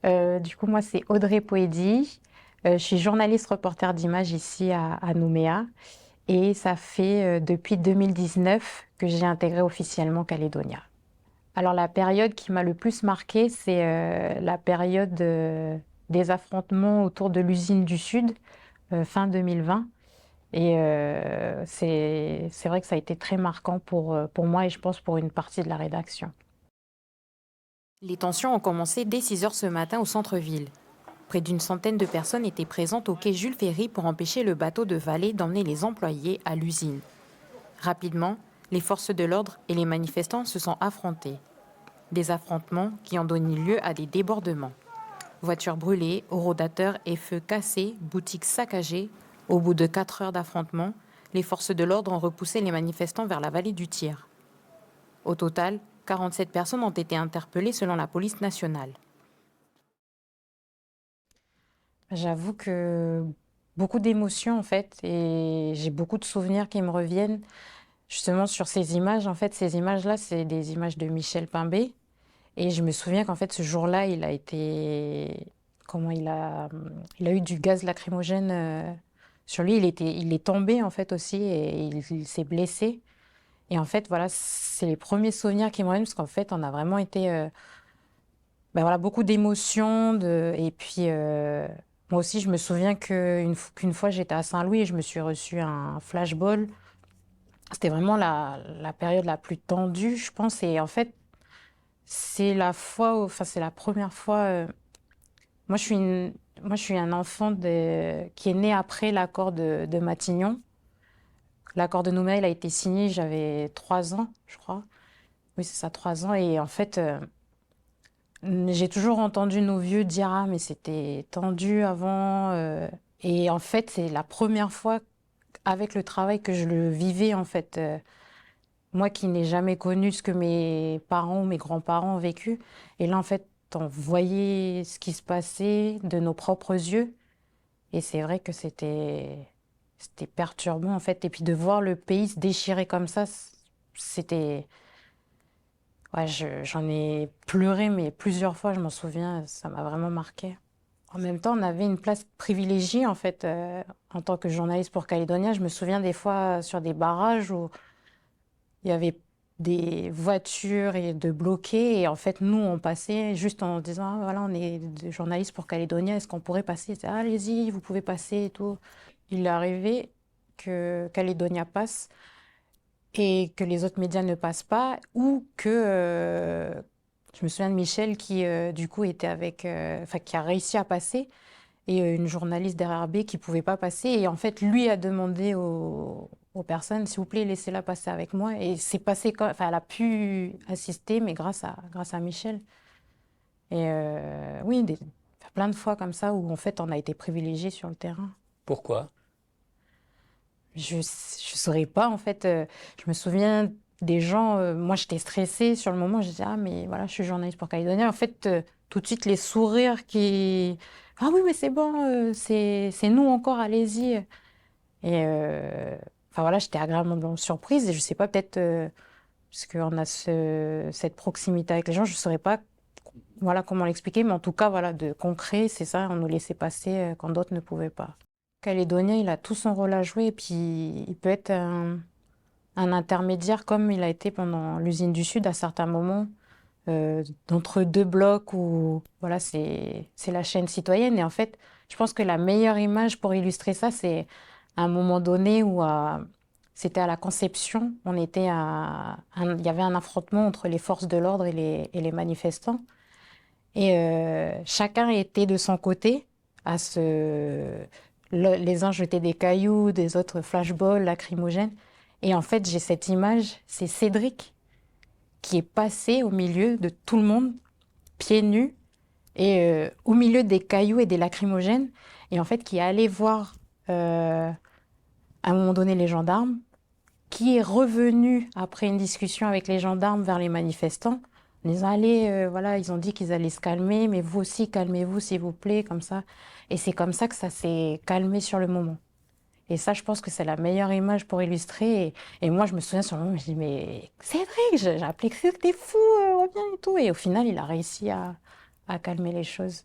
Du coup, moi, c'est Audrey Poedi. Je suis journaliste reporter d'images ici à Nouméa. Et ça fait depuis 2019 que j'ai intégré officiellement Calédonia. Alors, la période qui m'a le plus marquée, c'est la période des affrontements autour de l'usine du Sud, fin 2020. Et c'est vrai que ça a été très marquant pour moi et je pense pour une partie de la rédaction. Les tensions ont commencé dès 6 heures ce matin au centre-ville. Près d'une centaine de personnes étaient présentes au quai Jules Ferry pour empêcher le bateau de Valais d'emmener les employés à l'usine. Rapidement, les forces de l'ordre et les manifestants se sont affrontés. Des affrontements qui ont donné lieu à des débordements. Voitures brûlées, horodateurs et feux cassés, boutiques saccagées. Au bout de 4 heures d'affrontement, les forces de l'ordre ont repoussé les manifestants vers la vallée du Tyr. Au total, 47 personnes ont été interpellées selon la police nationale. J'avoue que beaucoup d'émotions en fait et j'ai beaucoup de souvenirs qui me reviennent justement sur ces images. En fait, ces images-là, c'est des images de Michel Pimbé et je me souviens qu'en fait ce jour-là, il a été comment il a eu du gaz lacrymogène sur lui. Il est tombé en fait aussi et il s'est blessé. Et en fait, voilà, c'est les premiers souvenirs qui me reviennent parce qu'en fait, on a vraiment été ben voilà, beaucoup d'émotions. Et puis, moi aussi, je me souviens qu'une fois, j'étais à Saint-Louis et je me suis reçu un flashball. C'était vraiment la période la plus tendue, je pense. Et en fait, enfin, c'est la première fois. Moi, moi, je suis un enfant qui est né après l'accord de Matignon. L'accord de Nouméa, il a été signé, j'avais 3 ans, je crois. Oui, c'est ça, 3 ans. Et en fait, j'ai toujours entendu nos vieux dire ah mais c'était tendu avant et en fait c'est la première fois avec le travail que je le vivais en fait moi qui n'ai jamais connu ce que mes parents ou mes grands-parents ont vécu et là en fait on voyait ce qui se passait de nos propres yeux et c'est vrai que c'était perturbant en fait et puis de voir le pays se déchirer comme ça c'était ouais, j'en ai pleuré, mais plusieurs fois, je m'en souviens, ça m'a vraiment marqué. En même temps, on avait une place privilégiée, en fait, en tant que journaliste pour Calédonia. Je me souviens des fois sur des barrages où il y avait des voitures et de bloqués, et en fait, nous, on passait juste en disant, ah, voilà, on est des journalistes pour Calédonia, est-ce qu'on pourrait passer? Ah, allez-y, vous pouvez passer et tout. Il est arrivé que Calédonia passe et que les autres médias ne passent pas, ou que je me souviens de Michel qui du coup était enfin qui a réussi à passer, et une journaliste d'RRB qui pouvait pas passer, et en fait lui a demandé aux personnes, s'il vous plaît, laissez-la passer avec moi, et c'est passé, enfin elle a pu assister, mais grâce à Michel. Et oui, plein de fois comme ça où en fait on a été privilégiés sur le terrain. Pourquoi? Je saurais pas en fait. Je me souviens des gens. Moi, j'étais stressée sur le moment. Je disais ah mais voilà, je suis journaliste pour Calédonia. En fait, tout de suite les sourires qui ah oui mais c'est bon, c'est nous encore, allez-y. Et enfin voilà, j'étais agréablement surprise et je sais pas peut-être parce qu'on a cette proximité avec les gens. Je saurais pas voilà comment l'expliquer, mais en tout cas voilà de concret, c'est ça. On nous laissait passer quand d'autres ne pouvaient pas. Calédonien, il a tout son rôle à jouer et puis il peut être un intermédiaire comme il a été pendant l'usine du Sud à certains moments, d'entre deux blocs où voilà, c'est la chaîne citoyenne. Et en fait, je pense que la meilleure image pour illustrer ça, c'est à un moment donné où c'était à la Conception, il y avait un affrontement entre les forces de l'ordre et les manifestants. Et chacun était de son côté. À se... Les uns jetaient des cailloux, des autres flashballs, lacrymogènes. Et en fait, j'ai cette image, c'est Cédric qui est passé au milieu de tout le monde, pieds nus, et au milieu des cailloux et des lacrymogènes. Et en fait, qui est allé voir à un moment donné les gendarmes, qui est revenu après une discussion avec les gendarmes vers les manifestants, en disant allez, voilà, ils ont dit qu'ils allaient se calmer, mais vous aussi, calmez-vous s'il vous plaît, comme ça. Et c'est comme ça que ça s'est calmé sur le moment. Et ça, je pense que c'est la meilleure image pour illustrer. Et moi, je me souviens sur le moment, je me dis, mais Cédric, j'ai appelé Cédric, t'es fou, reviens et tout. Et au final, il a réussi à calmer les choses.